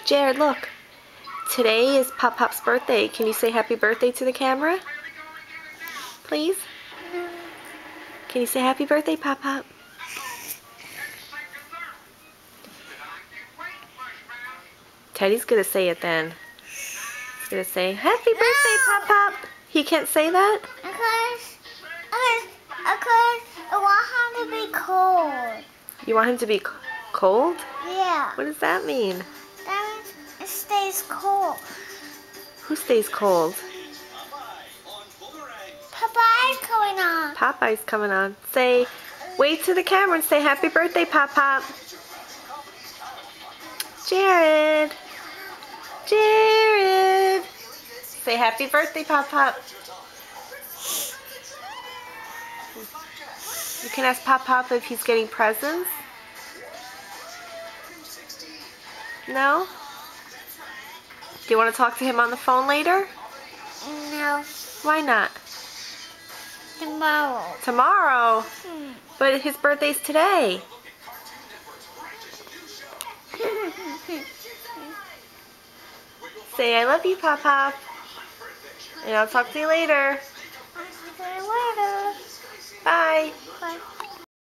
Jared, look. Today is Pop Pop's birthday. Can you say happy birthday to the camera? Please? Can you say happy birthday, Pop Pop? Teddy's gonna say it then. He's gonna say, happy birthday, Pop Pop. He can't say that? Because I want him to be cold. You want him to be cold? Yeah. What does that mean? That means it stays cold. Who stays cold? Popeye's coming on. Popeye's coming on. Say, wave to the camera and say happy birthday, Pop Pop. Jared. Jared. Say happy birthday, Pop Pop. You can ask Pop Pop if he's getting presents. No? Do you want to talk to him on the phone later? No. Why not? Tomorrow. Tomorrow? But his birthday's today. Say, I love you, Pop Pop. And I'll talk to you later. I'll see you later. Bye. Bye.